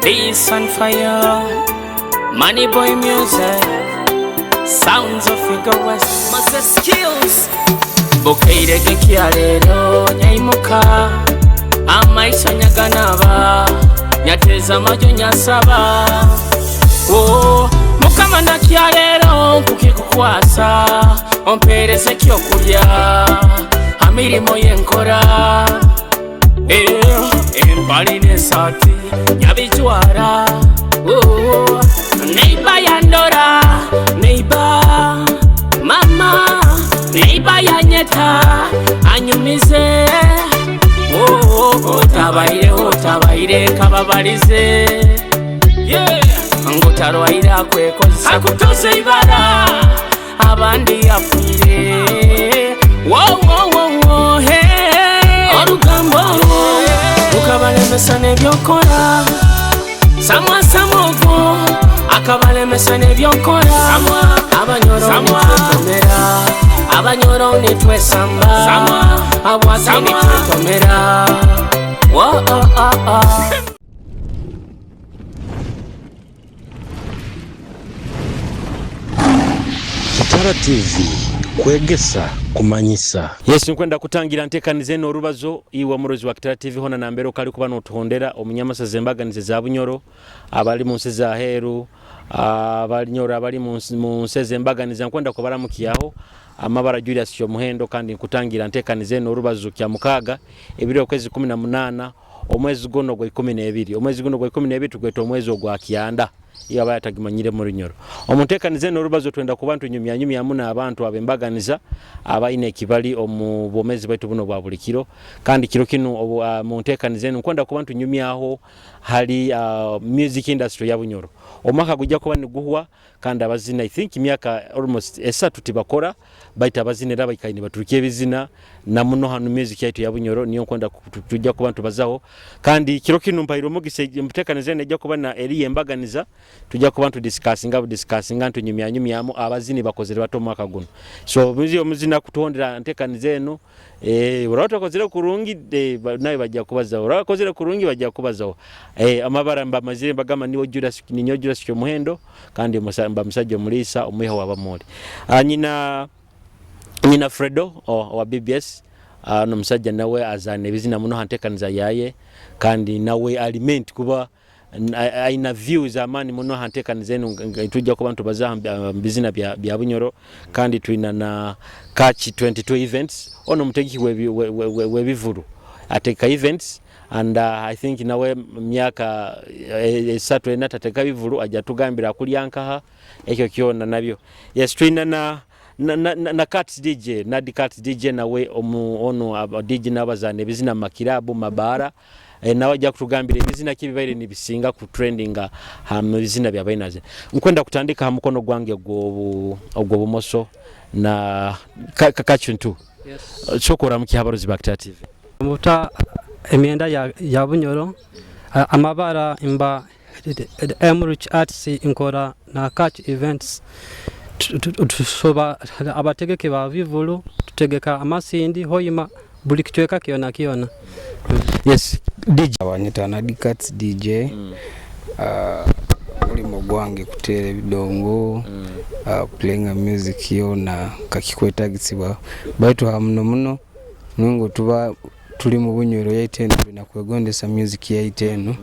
This on fire, money boy music, sounds of figure west, master skills. Bukeire kekialero nyaimuka, amaiso nyaganaba, nyateza majo nyasaba. Oh, mukama nakialero kukikukwasa, ompereze kyokulya, amirimo yenkora. Embali nesati nyabijwara. Neighbor yandora, neighbor mama, neighbor yanyeta anyumize. Otabaire kababalize. Ngotarwaire akwekozesa akutuze ibara abandi afire. Orugambo rukabalemesa nebyokora, samwa samogo akabalemesa nebyokora. Abanyoro nitwetomera, abanyoro nitwesamba, abwasi nitwetomera. Kitara TV, Kwegesa, Kumanyisa. Yes, nkwenda kutangira ntekanize n'orubazo iwa murozi wa Kitara TV hona nambero kali kuba n'otuhondera omunyamasa zembaganize za bunyoro abali mu nsi za heru, abanyoro abali mu nsi zembaganize nkwenda kubara mukiyaho amabara Julius cyo muhendo kandi nkutangira ntekanize n'orubazo kya mukaga ebiro kwezi 18 omwezi gono gwa 12 omwezi gono gwa 12 tugweta omwezi ogwa kiyanda yaba yatagimanyire muri nyoro omuntekanize n'orubazo twenda ku bantu nyumya muna abantu abembaganiza abaine kibali omu bomezi baitu buno bwa bulikiro kandi kiro kino muntekanize nkwenda ku bantu nyumyaho hali music industry ya bunyoro omwaka gujja kuba niguhwa kandi abazina I think myaka almost esatu tibakora baita abazinera bayikaine baturukiye bizina na muno hanu music yaitu ya bunyoro niyo nkwenda tujja ku bantu bazaho kandi kiro kino mpairo mugise mutekanize nejja kuba na eri embaganiza tujja ku bantu discussing antu nyumyamu abazini bakozere bato mwaka guno so muzina kutuhondera ntekanize eno urakokozere kurungi nawe bajja kubazaho urakokozere kurungi bajja kubazaho amabara mba mazire bagama niwo Julius cyo muhendo kandi mba musajja mulisa omweho wabamoli nyina Fredo wa BBS no musajja nawe azane bizina muno hantekaniza yaye kandi nawe aliment kuba aina views amani muno hantekaniza eno tujja ku bantu bazamba bizina bya bunyoro kandi tuina na catch 22 events ono muteki webivuru ateka events and I think nawe myaka esatu enatateka bivuru ajja tugambira kulyankaha ekyo kyona nabyo yes tuina na Cats DJ na Cats DJ nawe ono DJ nabazane bizina makirabu mabara nawe ajja kutugambira bizina kibibaire nibisinga ku trendinga bizina bya bainaze nkwenda kutandika ha mukono gwange ogwo bumoso na kakachuntu yes chokora mukihabaruzi ba Kitara TV muta emyenda ya bunyoro amabara imba Emrich Arts inkora na catch events tusoba abategeke ba vivulu tutegeka amasindi hoyima buli kichweka kiona yes DJ abanyita na Cats DJ muri mugwange kutere bidongo playing music yona kakikwetagisibwa baitu hamno nungo tuba tuli mu bunyoro yaiteno na kwegondesa music yaiteno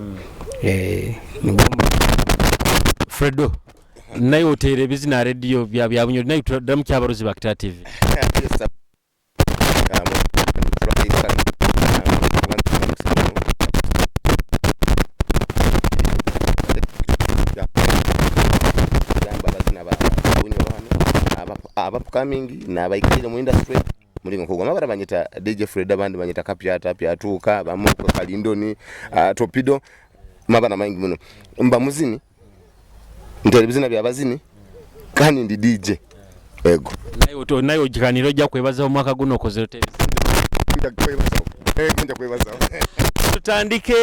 ngoma Fredo nayo otere bizina radio bya bunyoro nayo tudamu kyabaruzi ba Kitara TV abapkamingi na baikire mu industry muri ngokugwa mabara banyita DJ Fred abandi banyita kapyatuka bamuko kalindoni topido mabana maingi muno mba muzini ndere bizina bya bazini kandi ndi DJ ego nayo jikaniro jya kwebaza omwaka guno kozero TV njya kwebaza tutandike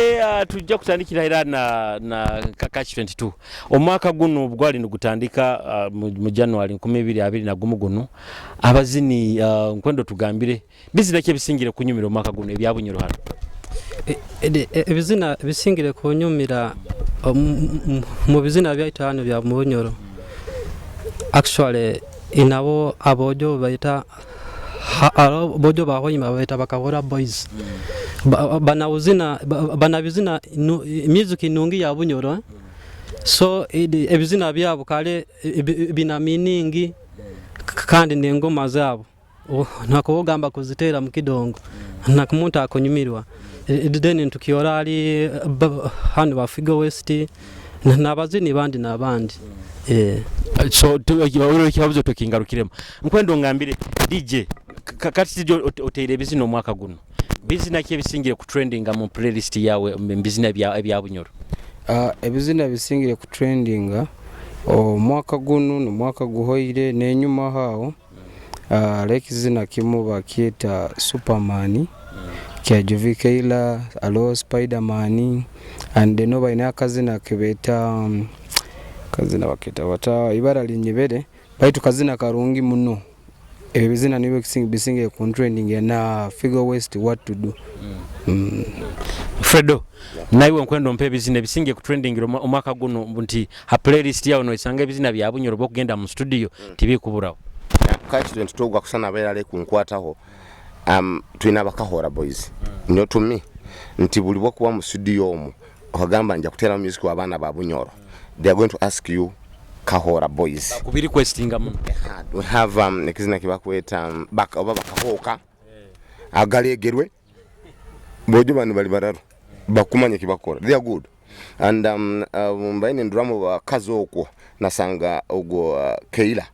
tujja kutandikira era na kakachi 22 omwaka guno bwali nugutandika mu January 2021 guno abazini nkwendo tugambire bizina kye bisingire kunyumira omwaka guno ebyabunyiro hano ebizina bisingire kunyumira mu bizina byaitu hano bya Bunyoro actually inabo abojo baita bojo bahoyima baita bakabora boys banabizina music inungi ya Bunyoro so ebizina byabo kale bina meaning kandi n'engoma zabo nakogamba kuzitera mu kidongo nakumuntu akonyumirwa then tukiora ali hano ba Figo West n'abazini bandi n'abandi so tubauro kibabuzo tokingarukiremo nkwendo ngambire DJ kati oteire bizina omwaka guno bizina kye bisingire ku trending mu playlist yawe bizina bya Bunyoro ebizina bisingire ku trending omwaka guno n'omwaka guhoire n'enyuma hao like zina kimu bakieta Superman kya Jovikela alo Spiderman and no baina akazina kebeta kazina baketa wata ibara linyebere baitu kazina karungi muno ebizina niwe bisinge ku trending na Figo West what to do Fredo naiwe nkwendo mpe bizina bisinge ku trending omwaka guno nti ha playlist yawe no isanga bizina bya Bunyoro bokugenda mu studio tibikuburawo kati 22 gwa kusana berale kunkwataho twina bakahora boys nyo to me nti buli bokuwa mu studio omu okagamba nja kutera music wabana ba Bunyoro they are going to ask you kahora boys kubiri questinga muno we have nekizina kibakweta bakahoka agalegerwe bojo bani bali bararu bakumanye kibakora they are good and mbaine ndramo wa kazoko nasanga ogo Keila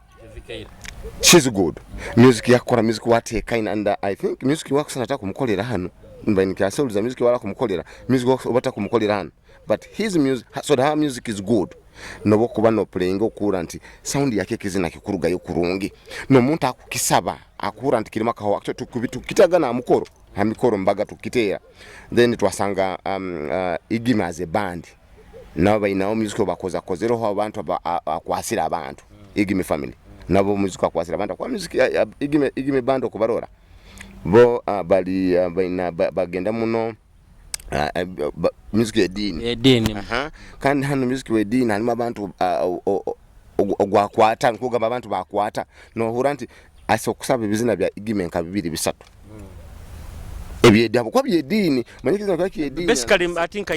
she's good music yakora music wateka and I think music wako sana nataka kumkolera hano mbaine kyasoluza music wala kumkolera music wako obata kumkolera hano but his music so her music is good no kuba no playing okura nti sound yake kizina kikuruga yo kurungi no muntu akukisaba akura nti kirima kaho actually tukitaga na mukoro ha mikoro mbaga tukiteya then twasanga igima as a band nabo bayinawo music bakoza kozero ho abantu akwasira abantu igime family nabo music akwasira abantu kwa music igime band okubarora bo bali bayina bagenda muno music edini kandi hano music edini halima abantu ogwakwata nkugamba abantu bakwata no huranti asokusaba bizina bya igime nka 2 3 ebyedabo kwa byedini manyikiza kwa kyedini basically I think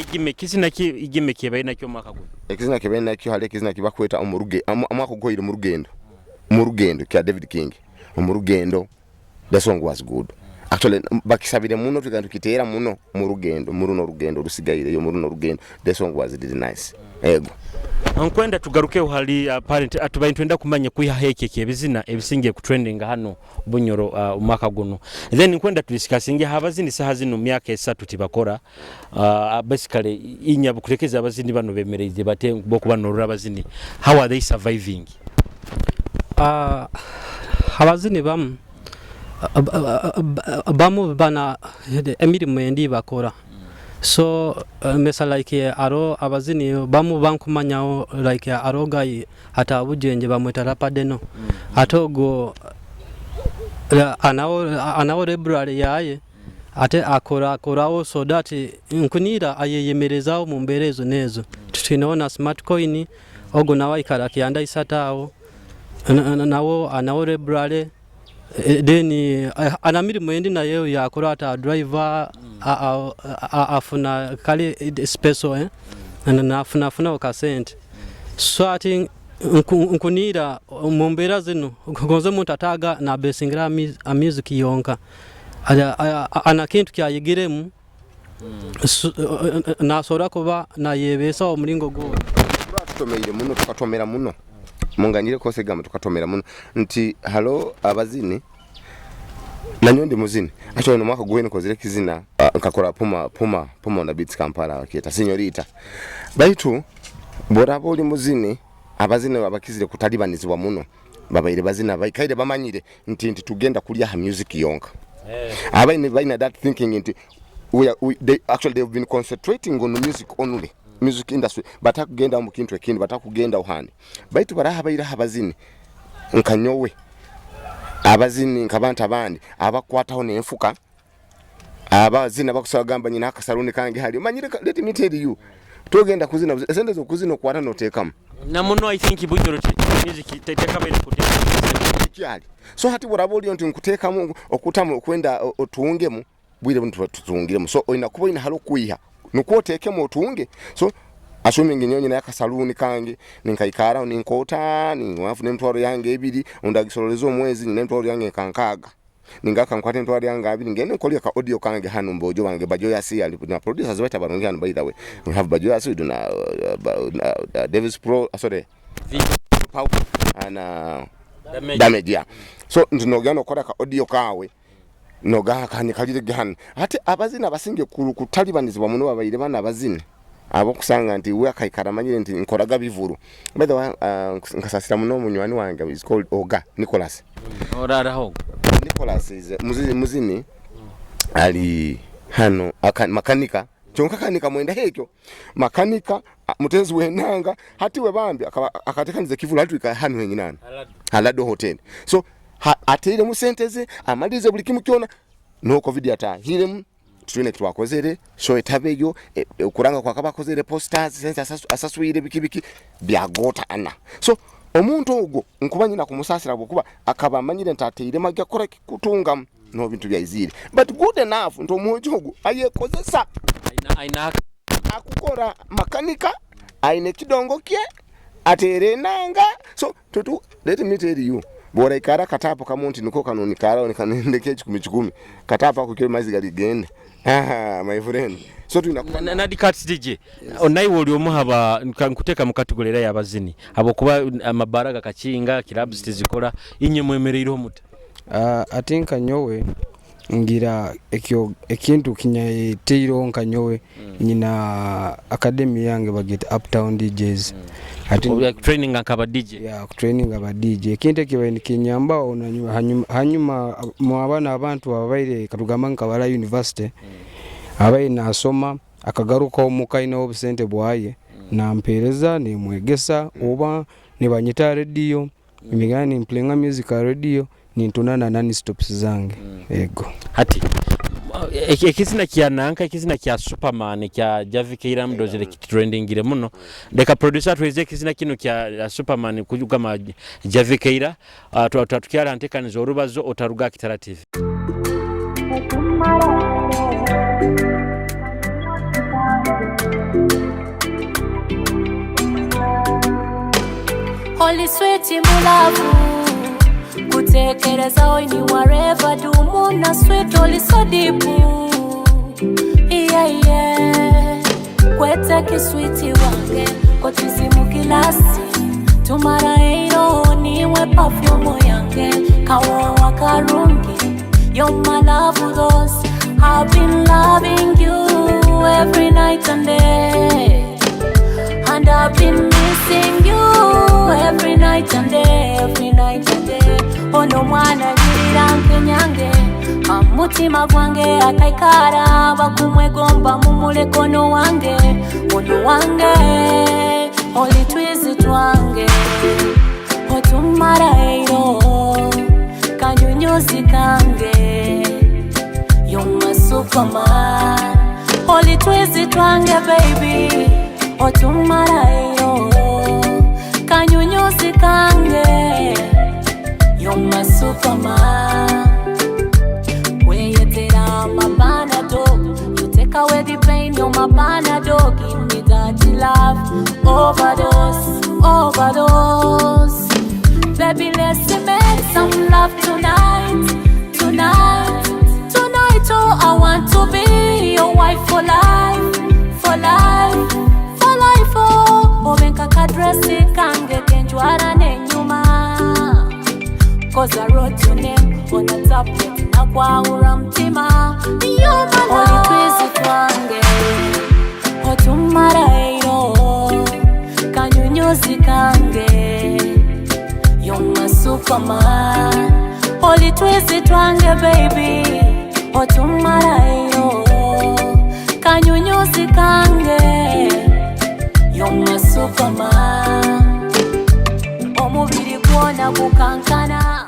igime kibaina kyo mwaka guno ekizina kibaina kyo hale kizina kibakweta omuruge amwako goyire mu rugendo kya David King omurugendo the song was good actually bakisabire muno tukitera muno mu rugendo muruno rugendo rusigaire yo muruno rugendo the song was really nice ego ankwenda tugaruke uhali parent atubaye twenda kumanya kuya heke bizina ebisinge ku trending hano Bunyoro umwaka guno then nkwenda tudiskasinge habazini saha zino myaka 3 tibakora basically inyabu kutekeza abazini bano bemereze bate bokubanora abazini how are they surviving abazini bamu bana emirimo endi bakora so mesa like aro abazini bamu bankumanyaho like aro gayi ata bujenje bamweta rapadeno atogo anawo library yaye ate akorawo so that nkunira ayeyemerezaho mu mberezo nezo tutinaona smart coin ogo nawa ikara kianda isatawo nawo anawo library deni anamirimo endi nayo yakora ata driver afuna kale special na afuna okasente so ati nkunira mumbera zino gonze muntu ataga na besingira music yonka ana kintu kyayigiremu na sora kuba na yebesa omulingo go tutomeire muno tukatomera muno munganyire kose gama tukatomera muno nti halo abazini nanyo ndi muzini acho no mwaka gwene kozire kizina nkakora puma na beats Kampala akita senyorita baitu bora boli muzini abazini abakizire kutalibanizwa muno babaire bazina baikaide bamanyire nti tugenda kulya ha music yonka abaine baina that thinking nti they have been concentrating on music only music industry batakugenda mu kintu ekindi batakugenda uhani baitu baraha bayira habazini nkanyowe abazini nkabanta abandi abakwataho n'enfuka abazini bakusagamba nyina akasaluni kange hali manyire let me tell you togenda kuzina sente zo kuzina kwata no tekam na muno I think bunyoro music tekam ile kyali so hati boraboli onti nkutekamu okutamu okwenda otuungemu bwire buntu tutungiremu so oina kuba ina halo kuiha nukotekemu otunge so assuming nyonyi na yakasaluni kange ninkaikara ninkota ninwafu nemtwaro yange ebiri undagisololezo omwezi nemtwaro yange kankaga ningaka nkwate ntwaro yange abiri ngene nkolya ka audio kange hanu mbojo bange bajo yasi ali na producers weta barongi hanu by the way we have bajo yasi do na Davis Pro sorry power and damage ya so ndinogano kola ka audio kawe noga kanye kalire ghan ate abazina basinge kutalibanizibwa muno babayire bana abazina abo kusanga nti we akaikara manyire nti nkoraga bivuru by the way nkasasira muno munywani wange is called Oga Nicholas orara ho Nicholas is muzini ali hano makanika chonka kanika mwenda hekyo makanika mutezi wenanga hati we bambi akatekanize kivulu hatu hanu wenginana halado hotel so atire mu senteze amalize buli kimu kyona no covid ata hire twine twakozere so etabeyo okuranga kwa kabakozere posters sense asaswire bikibiki byagota ana so omuntu ogo nkubanyina kumusasira bokuba akaba amanyire ntateire magya kora kutunga no bintu byayizire but good enough nto omuntu ogo ayekozesa aina akukora makanika aine kidongo kye atere nanga so tutu let me tell you bora ikara katapo kamonti niko kanoni kara onekanendeke 10 katapo akukire mazi galigende my friend so tunakuba na dikats DJ onai woli omuhaba nkuteka mukategorera yabazini abo kuba amabaraga kacinga clubs tizikora inye mwemereiro muta atinka nyowe ngira ekintu kinyaye teiro nkanyowe nyina academy yange bagita Uptown DJs ati training akaba DJ training aba DJ kinte kibaini kinyamba hanyuma mwabana abantu abaire katugamba nkabala university abaye nasoma akagaruka omukaina obusente bwaye nampereza ni Mwegesa oba ne banyita radio imigani mplenga music radio nintunana nani stops zange ego hati ekizina kyananka ekizina kya Superman kya Javikeira mdozere trendingire muno deka producer tweze ekizina kino kya Superman kujugama Javikeira tukyala ntekanizo orubazo otaruga Kitara TV Holy sweet mulavu kutekereza oini wherever do muna sweet holy so deep yeah kwete kiswiti wange kotizimu kilasi tumara eiro niwe perfume yange kawo wakarungi you're my love for those I've been loving you every night and day and I've been missing you every night and day ono mwana jiriranke nyange amutima gwange akaikara bakumwegomba mumulekono wange ono wange oli twizi twange otumara eiro kanyunyuzi kange you're my Superman oli twizi twange baby otumara eiro kanyunyuzi kange you're my Superman weyetera mabana dog you take away the pain you're my bana dog give me that love overdose baby let's make some love tonight oh I want to be your wife for life oh benka kadresi kange kenjwara nenyuma cause I wrote your name on the tablet na kwa uramtima you're my love twizi twange otumara eiro kanyunyuzi kange you're my Superman oli twizi twange baby otumara eiro kanyunyuzi kange you're my Superman omubiri kuona kukankana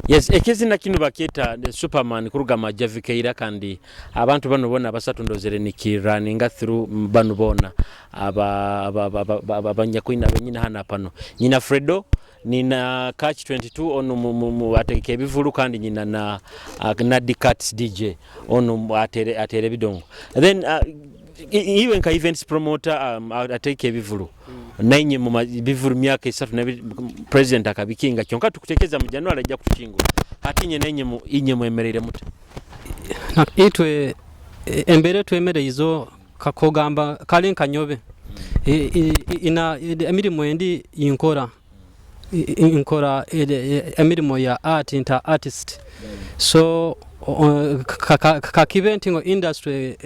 Yes, ekizina kino bakieta the Superman kuruga majavikeira kandi abantu bano bona basatu ndozere nikiraninga through bano bona abanyakwina benyina hana pano nyina Fredo nina catch 22 ono mu ateke bivulu kandi nyina na Dicats DJ ono atere bidongo then even ka events promoter ateke bivulu nainye mu bivulu myaka 3 na president akabikinga kyonka tukutekeza mu January ajja kutukingo atinye nainye mu inye mwemerere muta itwe embere twemere izo kakogamba kali nkanyobe ina emirimo endi inkora emirimo ya art inter artist so kakiventingo industry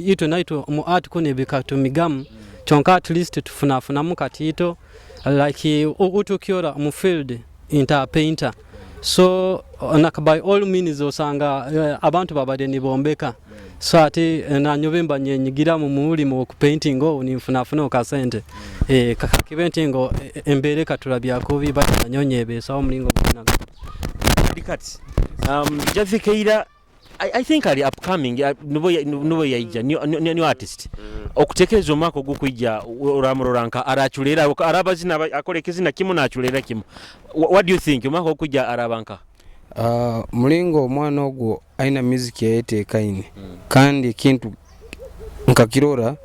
itwe naito mu art kune bikatu migamu chonka at least tufuna mukatito like utukiora mu field inter painter so by all means osanga abantu babade nibombeka so ati na nyobemba nyenyigira mu mulimo ku painting go ninfunafuna okasente kakiventingo embere katulabya kubi batanyonyebe so omulingo bwana Dicats Javikeira I think are upcoming nubo yaija new artist okutekereza omwaka ogukwijja oramuroranka arachulera arabazina akolekizina kimu nachulera kimu what do you think omwaka ogukwijja arabanka mulingo omwana ogwo aina music yayeteeka ine kandi kintu nkakirora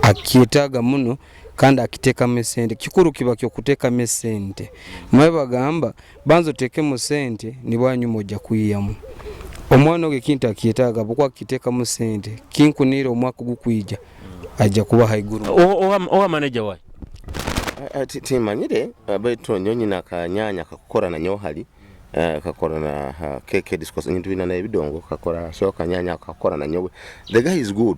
akietaga muno kandi akiteka mesente kikuru kiba kyo kuteka mesente mwe bagamba banzo teke musente ni bwanyu moja kuyiyamu omwana ogwo kintu akietaga bukwa kiteka musente kinkunira omwaka gukwijja ajja kuba haiguru o manager why timanyire abeto nyonyi nakanyanya kakukora na nyohali kakora na keke discourse nyintu bina na ebidongo kakora so kanyanya kakora na nyowe the guy is good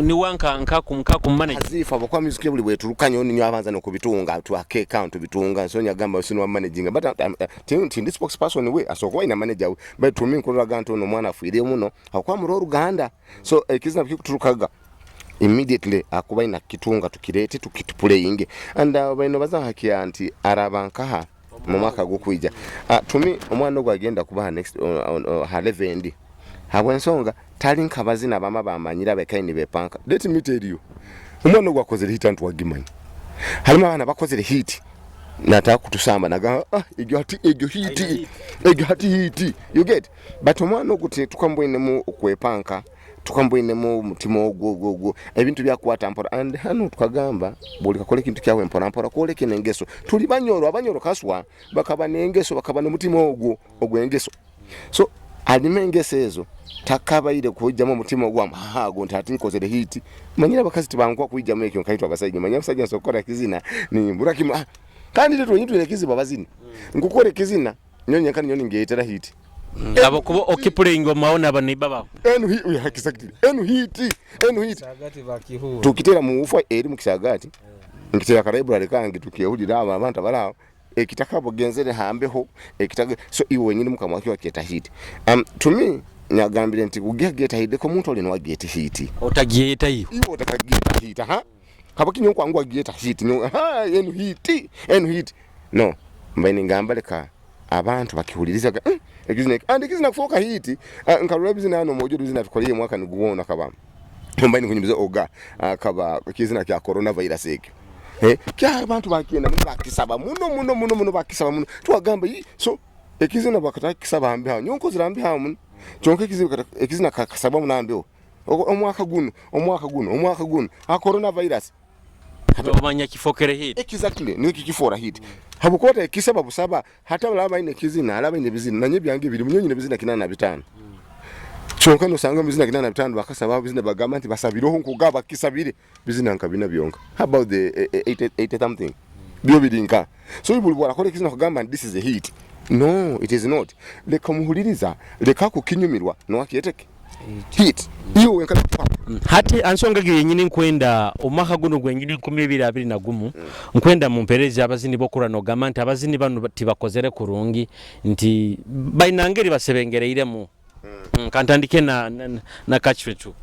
ni wanka nkaku manager azifa bakwa music buli bweturukanyo ni nyabanza no kubitunga tu ake account bitunga so nyagamba sino managing but this spokesperson we asokwa ina manager but to me nkola ganto no mwana afuire muno akwa muro Uganda so ekizina bikuturukaga immediately akuba ina kitunga tukirete tukitupuleyinge and bano bazahakiya anti arabankaha mu mwaka gukwijja to me omwana ogwo agenda kuba next halevendi habwensonga tali nkabazina bama bamanyira bekaini bepanka let me tell you omwana ogwo akozere hit antu wagimanyi halima bana bakozere hit nata kutusamba naga egyo hit you get but omwana ogwo tukambwine mu kwepanka tukambwine mu mutima ogwo ebintu byakwata mpora and hano tukagamba buli kakole kintu kyawe mpora koleke nengeso tuli abanyoro kaswa bakaba nengeso bakaba ne mutima ogwo engeso so alimengesezo takabaire kujjamo mutima ogwama hago ntati nkozere hiti manyira bakazi tibangwa kujjamo ekyo nkaitwa abasajja manyira abasajja sokora kizina ni buraki kandi leto nyintu lekizi babazini ngukore kizina nyonye kandi nyoni ngeetera hiti abo kubo okipuleingo maona baniba babo enu hiti sagati bakihu tukitera mu ufa eri mu kisagati nkitera karaibu kangi tukiyehudira abantu balao ekitakabo genzere hambeho ekitaga so iwe nyine mukamwaki waketa hiti to me nyagambire nti kugeta hiti ko muntu oli no wageta hiti otagieta iwe otageta hiti kabaki nyo kwangu wageta hiti enu hiti no mbaini ngambaleka abantu bakihulirizaga ekizina kufoka hiti nkalula bizina no mojo bizina tukoliye mwaka niguona kabamba mbaini kunyumiza oga kaba kizina kya coronavirus ekyo kya abantu bakienda bakisaba muno bakisaba muno twagamba so ekizina bakatakisaba ambi ha nyonko zirambi ha muno chonke ekizina kakasaba munambeho omwaka guno a coronavirus habamanya kifokere hit exactly niki kifora hit habukota ekisaba busaba hata balaba ine kizina alaba ine bizina nanye byange biri munyonyi ne bizina kinana bitano chonka no sanga bizina kinana bitano bakasaba bizina bagamba nti basabiroho nkugaba kisabire bizina nkabina byonka how about the 80 something bio bidinka so ibuli bwara kole kizina kugamba this is a hit no it is not leka muhuliriza leka kukinyumirwa no akiyeteke hit iyo wenkala hati ansonga genyini nkwenda omwaka guno gwenyini 2020 nkwenda mu mperezi abazini bokura no gamanta abazini banu tibakozere kurungi nti bainangeri basebengereire mu kantandike na kachwetu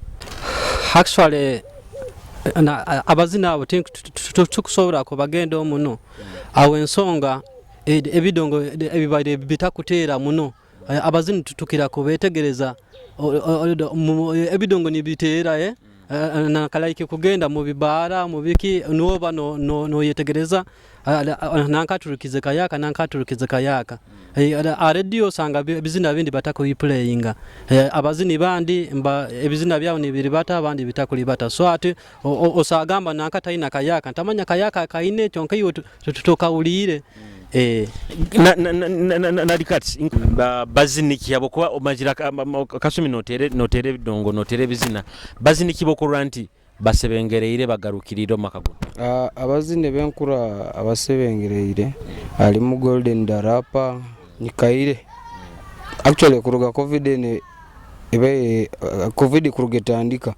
actually abazina abo tukusobora ko bagenda omuno awe ensonga ebidongo ebibaire bitakuteera muno abazini tutukira ko betegereza ebidongo nibiteera nakalaike kugenda mu bibaara mu biki noba no yetegereza nankaturukize kayaka radio sanga bizina bindi batakuiplayinga abazini bandi ebizina byabo nibiri bata abandi bitakulibata so ate osagamba nankataina kayaka ntamanya kayaka kaine kyonka yo tutokawulire narikati baziniki yabo kuba omajira kasumi notere bidongo notere bizina baziniki bokorwa nti basebengereire bagarukiriro makago abazine benkura abasebengereire ali mu golden darapa nikaire actually kuruga covid kurugetandika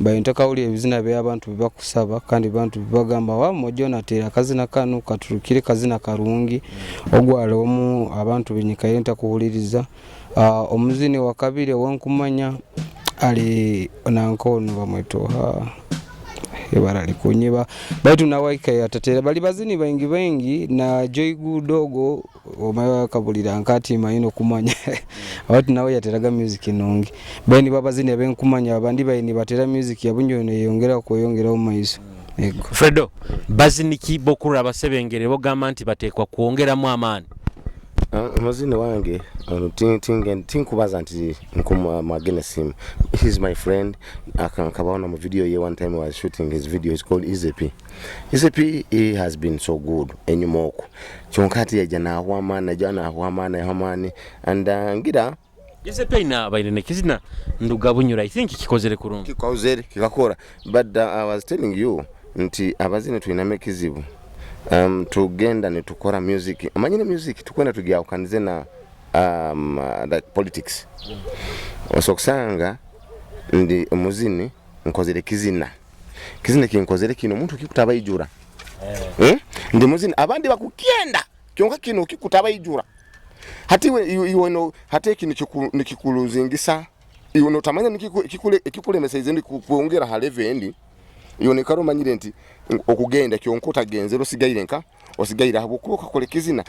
bayintaka uli ebizina bya abantu bibakusaba kandi bantu bibagamba wa mojona tera kazina kanu katurukire kazina karungi ogwalomu abantu binyikaire ntakuhuliriza omuzini wa kabiri wonkumanya ali nankono bamwetoha ebara likunyiba baitu na waika yatatera bali bazini baingi na joigu dogo omayo kabulira nkati mayino kumanya abatu nawe yateraga music nongi bani babazini abenkumanya abandi bayini batera music yabunyone yongera kuyongera omaiso Fredo baziniki bokura abasebengere bogamba nti batekwa kuongeramu amaani mazini wange tinkubaza nti nkumagene sim. He's my friend. Akabaona mu video ye one time I was shooting his video. It's called EZP. EZP he has been so good enyumoko chonkati ya jana hwamana hamani and ngira EZP ina bairene kizina ndugabunyura I think kikozere kurungi kikakora but I was telling you nti abazine tuiname kizibu tugenda ne tukora music amanyine music tukwenda tugyawukanize na like politics osokusanga ndi omuzini nkozere kizina kinkozere kino omuntu kikutaba ijura ndi muzini abandi bakukienda kyonka kino kikutaba ijura hati iwe no hate kino nikikuluzingisa iwe no tamanya nikikule message ndi kuongera halevendi yone karo manyire nti okugenda kyonkota genze rosigaire nka osigaire habukuka kole kizina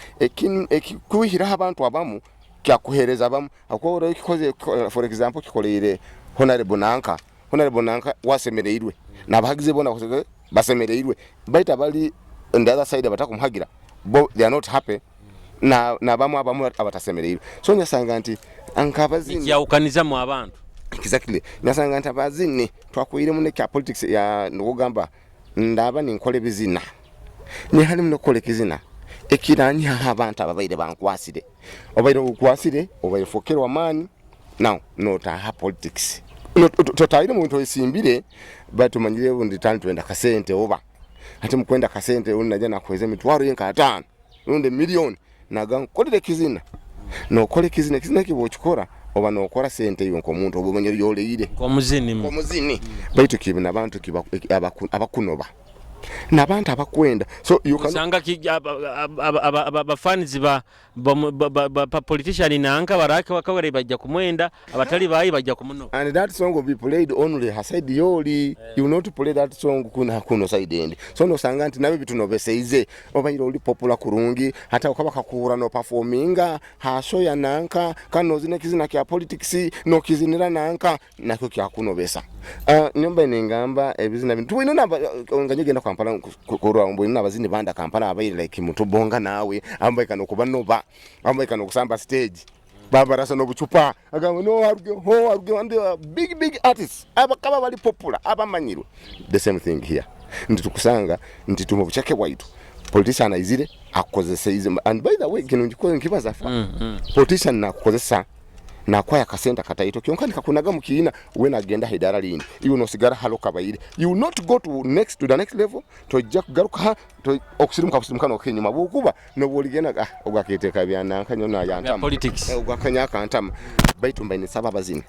ekikuhira abantu abamu kyakuhereza abamu akora ikikoze for example kikoleire honorable nanka wasemereirwe nabahagize bona basemereirwe baita bali on the other side batakumhagira they are not happy na bamu abatasemereirwe so nyasanga nti ankabazini yaukaniza mu abantu exactly nasanga nti abazini twakuire mu ne politics ya ngogamba ndaba ninkole bizina ni hali mno kole kizina ekiranya abantu ababaire bankwasire obaire ukwasire obaire fokero amani now no ta politics no totaire muntu esimbire batumanyire undi twenda kasente oba ati mukwenda kasente unaje nakweze mitwaro yenka 5 unde milioni naga kolere kizina no kole kizina kibochikora oba no kora sente yonko muntu obumanyire yoleire ko muzini baitu kibina abantu abakunoba nabantu abakwenda so yukanga abafanizi ba politician nanka barake wakawere bajja kumwenda abatali bayi bajja kumuno and that song will be played only haside yoli you not play that song kuna kuno side end so no sanga nti nabe bitunobeseize obayiro oli popular kurungi hata ukabaka kuhura no performinga hasho ya nanka kano zine kizina kya politics no kizinira nanka nako kya kunobesa nyomba ningamba ebizina bintu tuino namba nganyegenda Kampala kurwa mbo ina bazini banda Kampala abayire like mutubonga nawe ambaye kano kubanoba ambaye kano kusamba stage babarasa no bucupa agamba no arugye and big artists abakaba bali popular abamanyirwe the same thing here nditukusanga ntitumo buchake waitu politician izire akozesa ize and by the way kino nkibaza politician nakozesa na kwaya kasenta kataito kyonka nikakunaga mukiina wena agenda hidara lindi iwe no sigara halo kabayire you will not go to the next level to jack garuka to okusirimka no kinyuma bukuba no boligena ogakiteka byana kanyona yantama politics ogakanyaka antama baitu mbaine saba bazini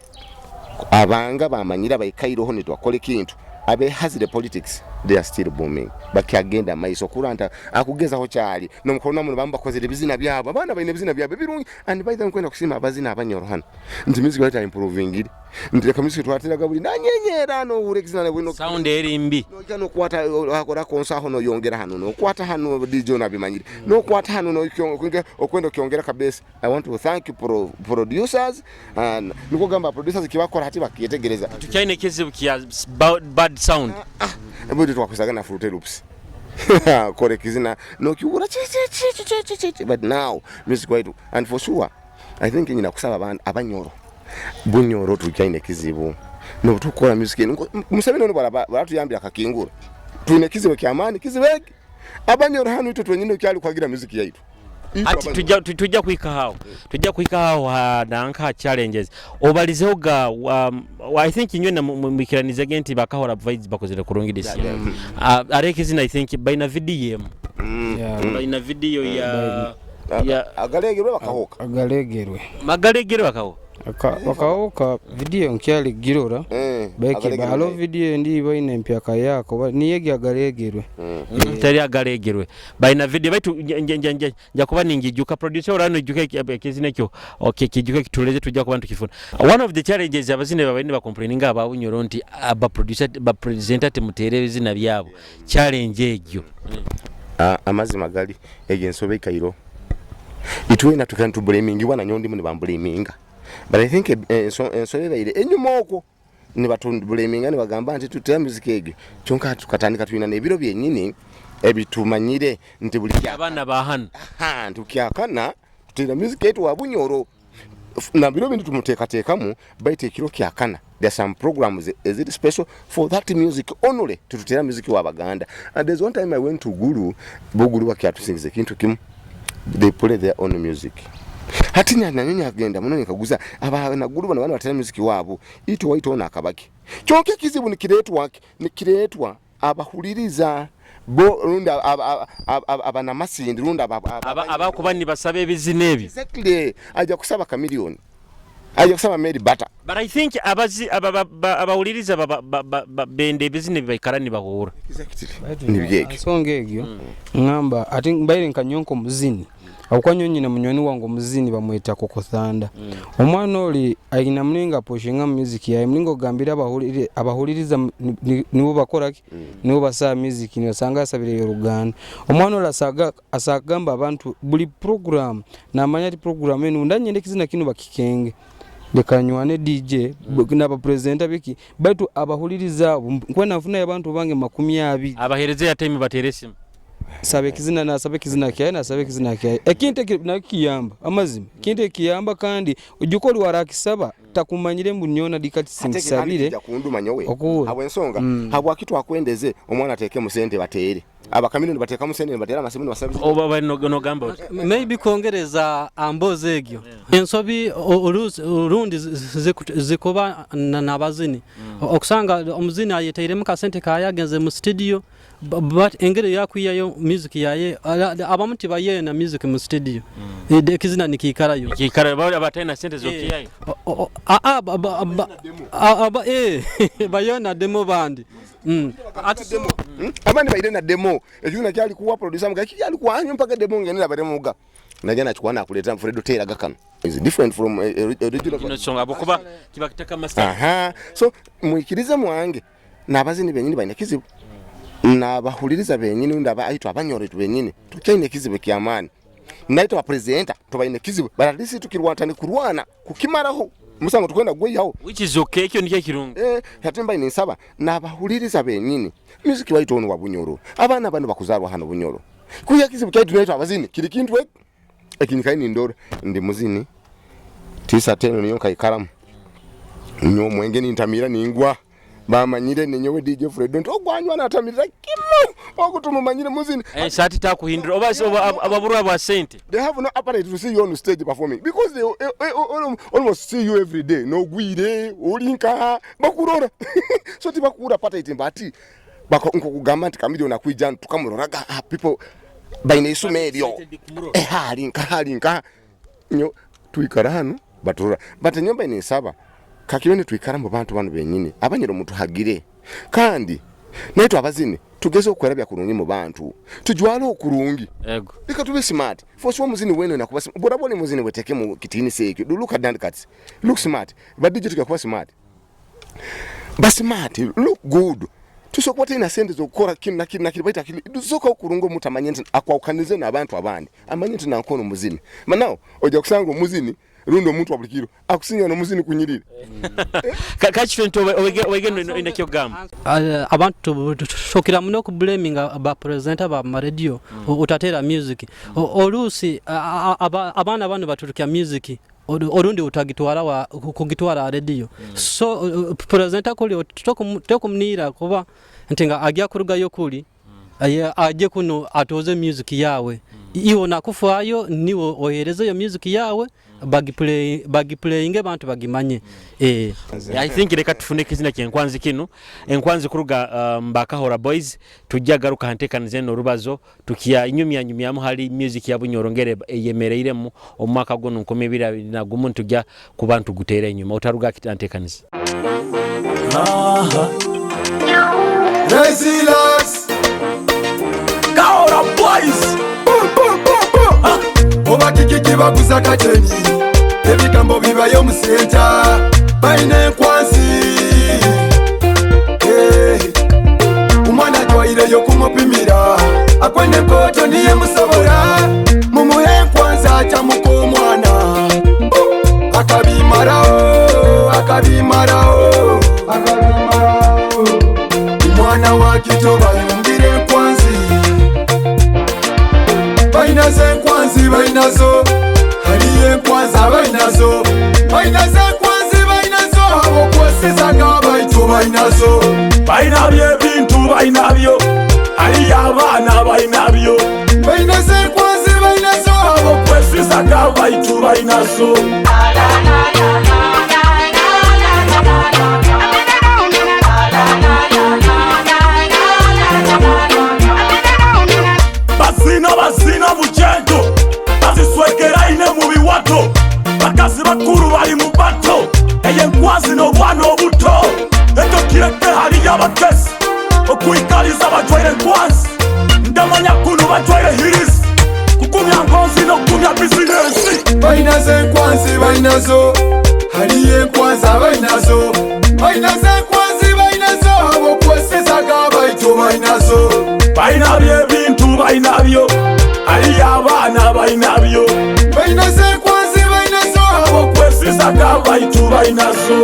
abanga bamanyira bayikairo ho nitwakole kintu abe hazire politics they are still booming bakagenda maiso kuranta akugeza ho cyali no mukona mu bamba kozere bizina byabo abana baine bizina byabo birungi and by the way kwenda kusima abazina abanyorohana ndi music right improving ndileka music twatiraga buli nanyenyera no Okuzina ne bwino sound eri mbi no kano kwata akora konsaho no yongera hano no kwata hano DJ na bimanyire no kwata hano no okwenda kyongera kabisa. I want to thank producers and niko gamba producers kibakora hati bakiyetegereza tukyine kizibu kya bad sound ebudi twakusaga na Fruit Loops Okuzina no kyugura but now music waitu and for sure I think nyina kusaba abanyoro bunyoro tukyine kizibu no tukora music musabino no baratuyambira kakingura tuine kizibu kyamani kizibege abanyoro hano ito twenyine kyali kwagira music yaitu ati tujja kuika hao nanka challenges obalizeho ga I think nywe na mukiranize genti bakahora vibes bakozera kurungidisi Okuzina I think baina video baina video ya agalegerwe bakahoka magalegerwe bakahoka wakaoka video nkyali girora beke balo video ndi baina mpyaka yako niyege agalegerwe tari agalegerwe baina video baitu nja kuba ningijuka producer orano juka Okuzina kyo okay kijuka kituleze tujja kubantu kifuna one of the challenges abazine babandi ba complaining aba bunyoro nti aba producer ba presenter temutere zina byabo challenge egyo amazima gali egensobe kairo itwena tukantu blaming wana nyondi mune bamblaminga. But I think so ile enyumoko ni batu blaming ni bagamba nti tutera music ege chonka tukatandika twina nebiro byenyini ebitumanyire nti buli abana bahana tukyakana tutera music yetu wabunyoro na biro bintu tumutekatekamu baite kiro kyakana. There are some programs is it special for that music only tutera music wa baganda. And there's one time I went to Guru Buguru wakyatusingize kintu kimu they play their own music. Hatinya nanyanya agenda muno nikaguza abana Guru bana batera music wabo ito waito na akabaki kyonke kizibu nikiretwa abahuliriza bo runda abana masindi runda abakubani basabe ebizinebi exactly aja kusaba kamilioni aja kusaba made butter. But I think abazi abahuliriza bende ebizinebi bayikarani bahura exactly nibigege songegyo ngamba ati mbaire nkanyonko muzini akwanyonyine munyoni wangu muzini bamweta kokothanda omwana oli ayina mlinga poshinga music yaye mlingo gambira abahuliriza nibo bakoraki nibo basa music ni basanga asabire Uganda omwana oli asagamba abantu buli program na manyati program enu ndanyende kizina kinu bakikenge dekanywane DJ na ba presenter biki baitu abahuliriza nkwana nfuna abantu bange 20 abahereze ya time bateresimu sabe kizina kyaye ekinte nakiyamba amazima kinte kiyamba kandi ujukoli warakisaba takumanyire mbunyona dikati singisabire abwensonga habwa kitu akwendeze omwana ateke musente batere abakamino bateka musente batera amasimuni basabize oba bano gamba maybe kongereza amboze egyo ensobi urundi zikoba nabazini okusanga omuzini ayeteire mukasente kayagenze mu studio but engere yakwiyayo music yaye abamuti baye na music mu studio Okuzina nikikarayo bali abatena sente zokiyayo bayona demo bandi ati demo abandi baide na demo Okuzina kyali kuwa producer mga kyali kuanyo mpaka demo ngenera bademuga najana chikwana kuleta Fredo Taylor gakano is different from original song abokuba kibakitaka master so muikirize mwange nabazini benyini baine kizibu na bahuliriza benyini ndaba aitwa abanyore benyini tukyaine kizibu kyamani naitwa president tubaine kizibu baradisi tukirwatani kurwana kukimaraho musango tukwenda gweyaho which is okay kyo ndike kirungu hatimba ine saba na bahuliriza benyini music waito ono wabunyoro abana bano bakuzarwa hano bunyoro kuya kizibu kyaitu naitwa abazini kiri kintu ekinikaini ndoro ndi muzini tisa teno niyo kaikaramu nyo mwenge ni ntamira ningwa bamanyire nenyewe DJ Fredo nto gwanywa natamira kimu okutumumanyire muzini sati takuhindura obasi ababuru aba sente they have no appetite to see you on stage performing because they almost see you every day no gwire olinka bakurora so tibakura appetite mbati bako nkugamba nti kamili onakwijana tukamuroraga people baine isumerio halinka nyo tuikara hano batura bata nyomba ine saba kakibone tuikara mu bantu benyini abanyiro mutu hagire kandi naye twabazini tugeze okwerabya kurungi mu bantu tujwala okurungi ego leka tube smart force omuzini wenu nakuba borabone muzini weteke mu kitini sekyo look at that cuts look smart but digital kuba smart but smart look good tusokuba tena sente zokukora kintu nakiri baita kili tusoka okurungo mutamanye nti akwawukanize n'abantu abandi amanye nti nankono muzini manao oja kusanga omuzini rundo muntu abulikiro akusinya no muzini kunyirira kachifento wegeno indakyo gamba abantu shokira muno ku blaming aba presenter ba radio utatera music olusi abana bano baturukia music orundi utagitwara kugitwara radio so presenter kuli tokumnira kuba ntinga agya kuruga yokuli aje kuno atoze music yawe iyo nakufayo niwo ohereze yo music yawe bagi playing abantu bagimanye I think reka tufune kizina kyenkwanzi kino enkwanzi kuruga Mbakahora Boys tujja garuka hantekanize no rubazo tukiya inyumyamu hali music ya bunyorongere yemereiremu omwaka gono 2021 tujja ku bantu gutera inyuma utaruga kitantekanize Resilience Kahora Boys Oba kiki baguza kateni ebigambo bibayo mu center baine enkwanzi umwana jwaire yo kumupimira akwene poto niye musobora mumuhe enkwanzi acha muko mwana akabimarao umwana wa kitoba yumbire enkwanzi bainaze enkwanzi bainazo haliye enkwanza bainazo bainaze enkwanzi bainazo abo kwesizaga baitu bainazo bainabye ebintu bainabyo haliye abaana bainabyo bainaze enkwanzi bainazo abo kwesizaga baitu bainazo basina bujendo baziswekera ine mu biwato bakazi bakuru bali mu bato eye nkwazi no bwana obuto eto kireke hali y'abakesi okuyikaliza abajwaire nkwazi ndamanya kuno bajwaire hirisi kukumya nkonzi no kukumya bizinesi bainaze nkwazi bainazo haliye nkwaza bainazo bainaze nkwazi bainazo abo kwesizaga baitu bainazo bainabye ebintu bainabyo ali abana bainabyo bainaze enkwazi bainazo abo kwesizaga baitu bainazo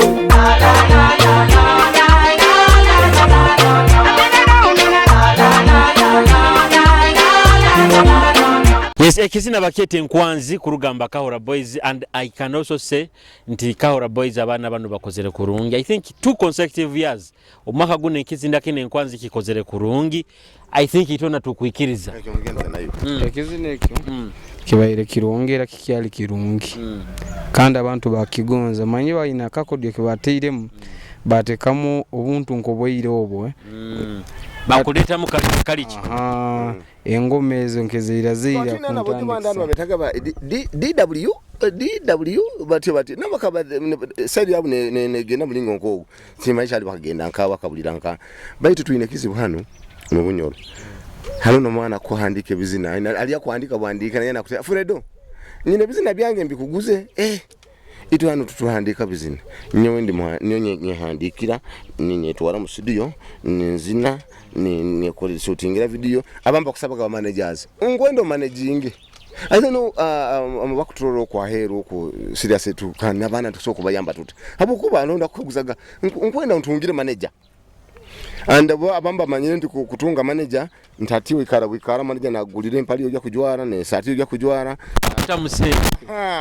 Yes, ekizina bakete enkwanzi kurugamba Kahora Boys, and I can also say nti Kahora Boys abana bano bakozere kurungi. I think 2 consecutive years omwaka guno ekizinda kene enkwanzi kikozere kurungi. I think itona tukuikiriza ekizina ekyo kibaire kirongera kikyali kirungi kandi abantu bakigonza manyi balina kakodyo kibateiremu batekamu obuntu nkoboire obwo bakuleta mu kaliki engoma ezo nkezira zira DW bati nabakaba side yabu ne genda mulingo nkogo simaisha ali bakagenda nkawa kabulira nka baitu tuine kizibu hano mu bunyoro hano no mwana ko handike bizina aliya kuandika bwandika na yana kutia Fredo nyine bizina byange mbikuguze itu hano tutuhandika bizina nyewe ndi nyonye handikira ninye twara mu studio nzina ni kole shootingira video abamba kusaba ka managers ngwendo managing I don't know abakutrolo kwa hero ko serious tu kana bana tusoko bayamba tutu habukuba anonda kuguzaga nkwenda ntungire manager and abamba manyene ndi kutunga manager ntatiwe wikara manager nagulire mpali oja kujwara ne sati oja kujwara kutamusende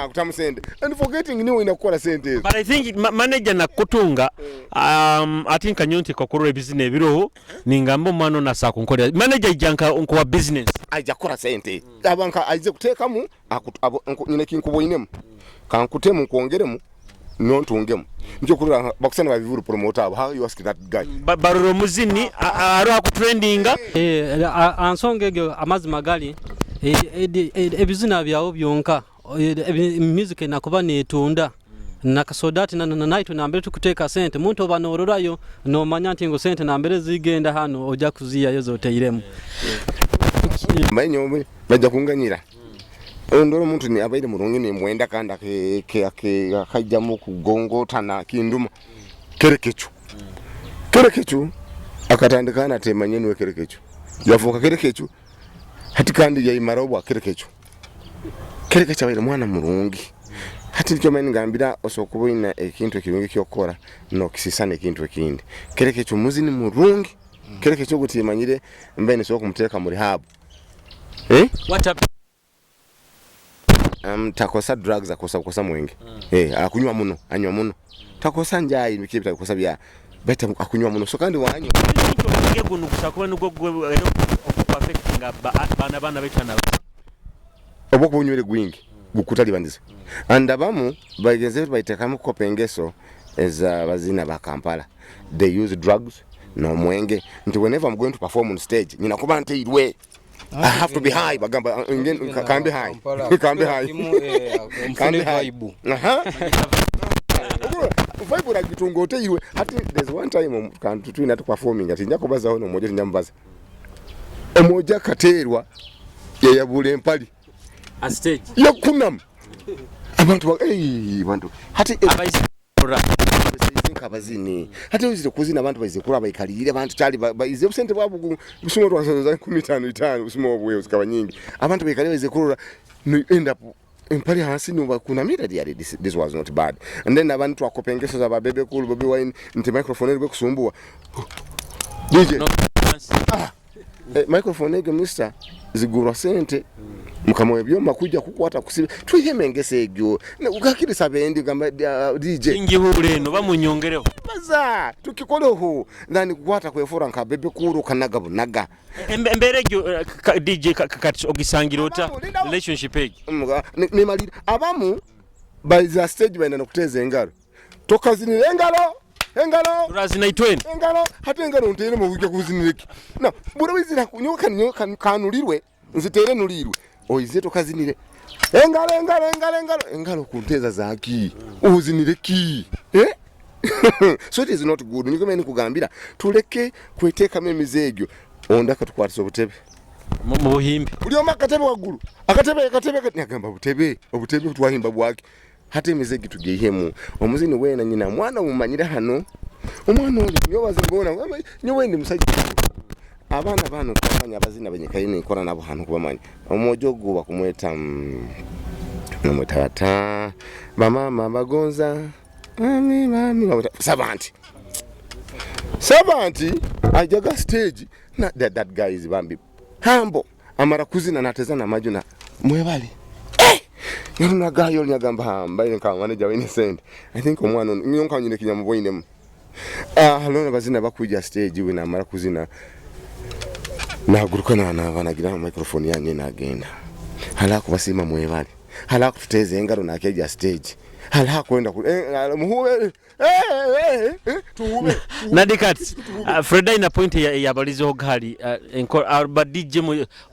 kutamusende and forgetting niwe inakola sente but I think manager na kutunga I think anyonti kokoro business biroho ningambo mano na sako nkolera manager ijanka onko wa business ajakora sente abanka aize kutekamu nyine kinkuboyinemu kankutemu kuongeremu nontungemu njo kurira bakusana babivuru promoter how you ask that guy baroro muzini aro akutrendinga ansongege amazi magali ebizina byawo byonka music nakuba netunda nakasodati naitwe nambere tukuteka sente muntu oba nororayo nomanya nti ngo sente nambere zigenda hano ojja kuziyayo zoteiremu manyo bajja kunganyira ndoro muntu ni abaire murungi ni mwenda kanda akajja mu kugongotana kinduma kerekechu akatandikana temanye niwe kerekechu yavuka kerekechu hati kandi yayimarobwa kerekechu abaire mwana murungi hati nicyo mani ngambira osokuboina ekintu ekirungi kyokora no kisisane ekintu ekindi kerekechu muzi ni murungi kerekechu gutimanyire mbene soko kumuteka muri habu what up takosa drugs akosa mwenge akunywa muno anywa muno takosa njai mikibita akosa bya beta akunywa muno so kandi wanyo nge gunu kusakwa nugo perfect bana betana oboko bunywere gwingi gukutali bandize andabamu bageze baitekamu kopengeso eza bazina ba Kampala they use drugs no mwenge nti whenever I'm going to perform on stage nina kuba nteirwe I have to be high bagamba can be high vibe vibe la kitungote iwe hati there's one time kan tutwina to performing ati njako baza hono moja nyambaza omoja katerwa ya bule empali a stage yakunam abantu bantu hati abazini hati uzire kuzina abantu bazikura bayikalire abantu cyali bayize obusente bwabu busumo twasoza 15 busumo obwe usikaba nyingi abantu bayikalire bazikura no end up empali hansi no kuna mira diary this was not bad and then abantu twakopengesa za babebe cool bobi wine nti microphone eri kusumbua DJ microphone ege mister zigura sente mukamwe byoma kujja kukwata kusibe tuyemengese egyo ukakiri sabendi gamba DJ ingi hule no bamunyongereho baza tukikoleho ndani kukwata kwefora nka bebe kuru kanaga bunaga emberegyo DJ kakati ogisangirota relationship ege ni mali abamu by the stage bana nokuteza engalo tokazinira engalo turazina itweni engalo hata engalo ntere mu kujja kuzinireki na bura wizira kunyoka kanulirwe nzitere nulirwe oyizeto kazinire engalo kunteza zaki uzinire ki so it is not good niko meni kugambira tuleke kweteka memizegyo onda katukwatisa obutebe mu buhimbi ulio makatebe wagulu akatebe nyagamba obutebe twahimba bwake hata emizegi tugihemu omuzini wena nyina mwana umanyira hano omwana oli nyobaze ngona nyowe ndi musajja abana bano kwanya abazina benyekaine ikora nabo hano kubamanya omojogo bakumweta nomutata mama bagonza mami sabanti ajaga stage na that guy is bambi hambo amara kuzina natezana majuna mwebali yona gayo nyagamba hamba nka manager we Innocent I think omwana nyonka nyine kinyamuboine halona bazina bakuja stage we na amara kuzina nagurukana na banagira microphone yanye nagenda halako basima mwebali halako tuteze engaro nakeja stage halako kwenda muhuwe tuwe nadikati Freda ina point ya balizo gali arba DJ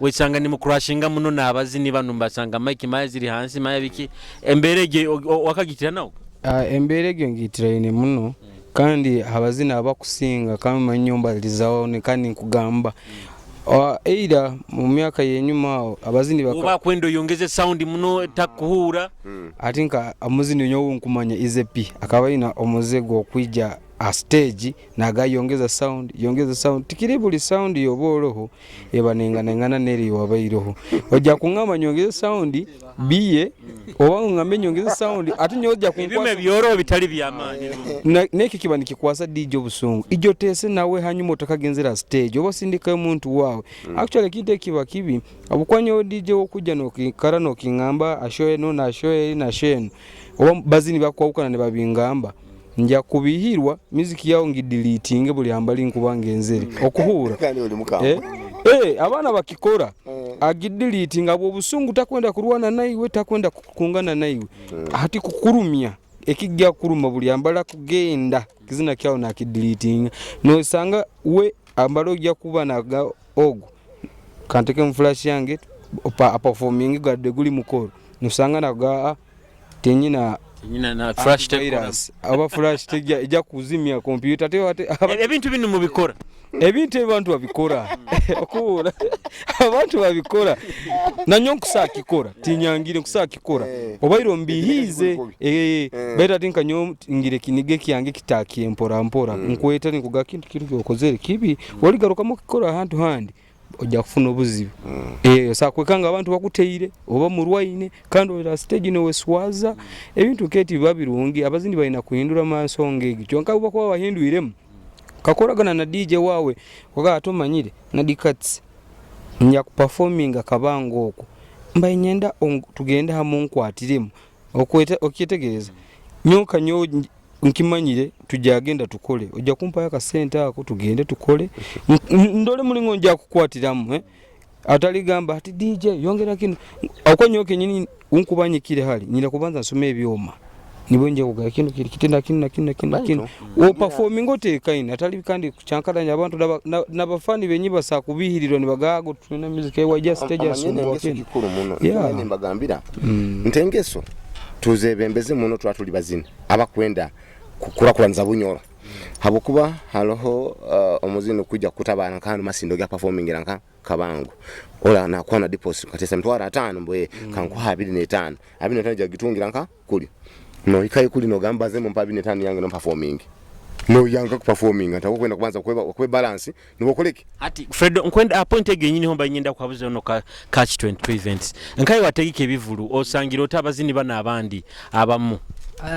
wesanga ni mu crashinga muno nabazini banu mbasanga Mike Maziri hansi mayabiki emberege wakagitira nawo emberege ngitira ine muno kandi abazina abakusinga kama nyumba lizawo nekani kugamba eida mu myaka yenyuma abazini uba kwendo yongeze sound muno takuhura atinka amuzini nyowo nkumanya izepi akaba ina omuzego okwijja a stage naga yongeza sound tikiribuli sound yoboroho ebanengana neri wabairoho ojja kungama nyongeza sound biye oba ngame nyongeza sound atinyoja kunkwasa bime byoro bitali byamani neki kibani kikwasa DJ obusungu ijo tese nawe hanyuma otakagenzera stage oba sindika umuntu wawe actually kite kiba kibi abukwanyo DJ okujja nokikara nokingamba ashoye no ashoye na shenu oba bazini bakwawukana ne babingamba nja kubihirwa muziki yao ngideleting buli ambali nkubanga enzeri okuhura abana bakikora agideleting abo busungu takwenda kurwana naiwe takwenda kukungana naiwe hati kukurumya ekijja kuruma buli ambala kugenda kizina kyao na kideleting no sanga we ambalo ojja kuba naga ogo kanteke mflash yange performing gadde guli mukoro no sanga naga tenyina nyina na flash virus aba flash tejja kuzimya computer ebintu bino mubikora ebintu abantu babikora okubula abantu babikora nanyo nkusakikora tinyangire kusakikora obairo mbihize beta tinka nyo ngire kinige kyange kitakiye mpora nkweta nikuga kintu kyokozere kibi waligaruka mu kikora hantu handi ojja kufuna obuzibu sakwekanga abantu bakuteire oba murwaine kandi ola stage no weswaza ebintu keti babirungi abazindi balina kuhindura mansonge kyonka uba kwa bahinduiremu kakoragana na DJ wawe waga atomanyire na dikats nya performing akabango oko mbaye nyenda tugenda hamu nkwatiremu okyetegereza nyoka nyo nkimanyire tujagenda tukole ojja kumpa yaka sente ako tugende tukole ndole mulingo nja kukwatiramu atali gamba ati DJ yongera kino akonyoke nyini unkubanyikire hali nyina kubanza nsome ebyoma nibonje kuga kino kitenda kino o performing otekaina atali kandi kuchankadanya abantu nabafani benyiba sa kubihiriro nibagago tuna music ewa just stage asumwa kikuru muno yani mbagambira ntengeso tuzebembeze muno twatuli bazina abakwenda kukurakuranza bunyoro habukuba haloho omuzino kujja kutabana kandi masindo ga performing ranka kabangu ola na kwana deposit katesa mtwara 5 mboye kanku 25 25 jagitungira nka kuli no ikaye kuli no gamba zemo mpa 25 yange no performing no yanga ku performing atakwenda kubanza kwe balance nibo koleki ati Fredo nkwenda appoint egenyini homba nyenda kwabuze no catch 22 events nkaye wategike bivulu osangira otabazini bana abandi abamu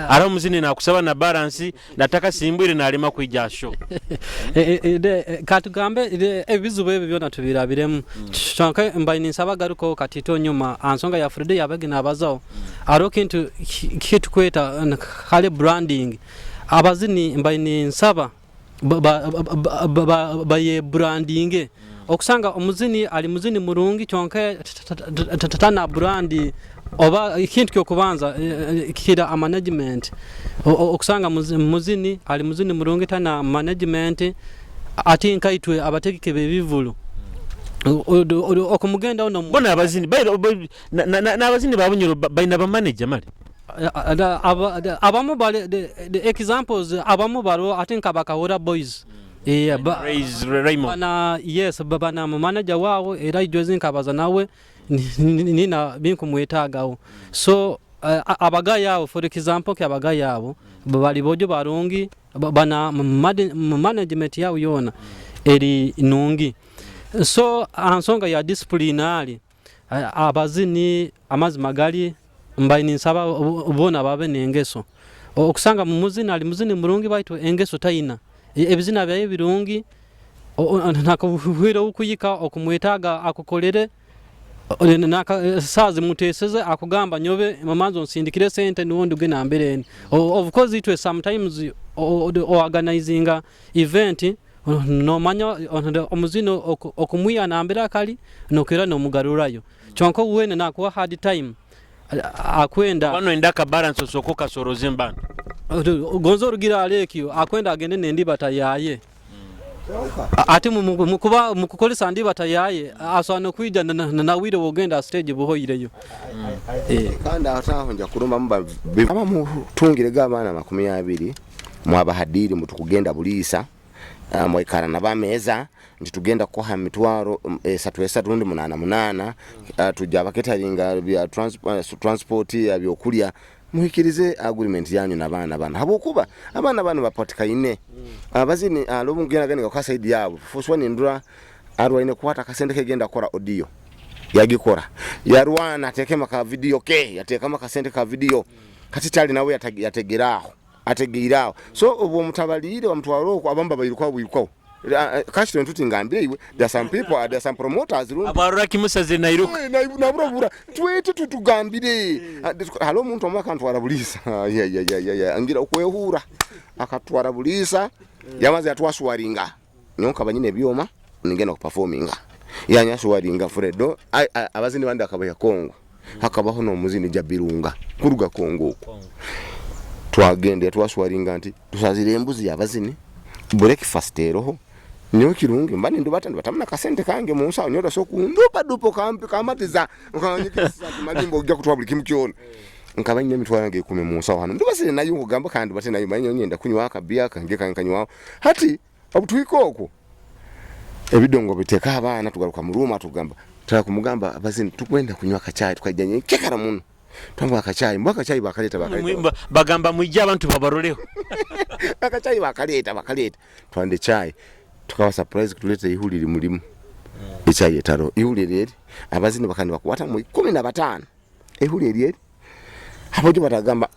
ara muzini na kusaba na balance nataka simbwire na alima kwijja show katugambe ebizubo ebyo byona tubirabiremu chanka mbayini nsaba garuko katito nyuma ansonga ya Fredo yabagina abazaho aro kintu kitu kweta kale branding abazini mbayini nsaba baye branding okusanga omuzini ali muzini murungi chonka tatana brandi oba ikintu kyokubanza kira management okusanga muzini ali muzini murungi tana management ati nkaitwe abategeke bebivulu okumugenda ono bona abazini na abazini babunyiro baina ba manager mali abamu bale the examples abamu baro ati nkabakahora boys Raymond na yes baba manager wao era ijozi nkabaza nawe nina binku mwetagawo so abagayabo for example ke abagayabo bali bojo barungi bana management yao yona eri nungi so ansonga ya disciplinary abazini amazi magali mbayini nsaba ubona babe nengeso okusanga mumuzini ali muzini murungi baitu engeso taina ebizina byaye birungi nakabuhira ukuyika okumwetaga akukolere sazi muteseze akugamba nyobe mamanzo nsindikire sente niwondi gena mbere of course it was sometimes organizing event no manya omuzino okumwiya na mbere akali nokera no mugarurayo chonko uwene nakuwa hard time akwenda bano endaka balance osokoka soroze mbana gonzo rugira alekyo akwenda agende nendi batayaye ati mukuba mukukolesa ndi batayaye asano kwija na wire wogenda stage buhoyireyo kandi ataho nja kurumba mba aba mutungire gabana 20 mwabahadiri mutukugenda bulisa mwekara nabameza ntitugenda koha mitwaro 3 tujja baketaringa bya transport yabyokulya muhikirize agreement yanyu nabana bana habokuba abana bano bapotika ine abazini lobungena gani kwa side yabo foswani ndura arwaine kwata kasende kegenda kora audio yagikora yarwana atekema ka video ke yatekama kasende ka video katitali nawe ategeraho so ubo mutabalire wa mtwaro ko abamba bayirukwa buyikwa kashi ntuti ngambire iwe there some people there some promoters abarura kimusaze nairuka nabura twete tutugambire halo muntu omwaka ntwara bulisa ya angira okwehura akatwara bulisa yamaze atwaswaringa nyonka banyine byoma ningena ku performinga yanya swaringa Fredo abazini bandi akabaya Kongo hakabaho no muzini jabirunga kuruga Kongo twagende twaswaringa nti tusazire embuzi yabazini breakfast eroho niyo kirungi mbani ndubatandi batamna kasente kange munsa onyoda soku ndupa dupo kampi kamatiza ukanyikisa malimbo ujja kutwa buli kimkyona nkabanye mitwala nge 10 mu nsawo hano ndibasire nayo kugamba kandi bate nayo manyo nyenda kunywa akabia kange kanywa hati obutwikoko ebidongo biteka abana tugaruka mu ruma tugamba tara kumugamba abazini tukwenda kunywa akachayi tukajanye kekara muno twamba akachayi mbaka chayi bakaleta bagamba mwijja abantu babaroleho akachayi bakaleta twande chayi tukawa surprise kutuleta ihuliri mulimu ichayi etaro ihuliri eri abazini bakandi bakwata mu 15 ihuliri eri hapo batagamba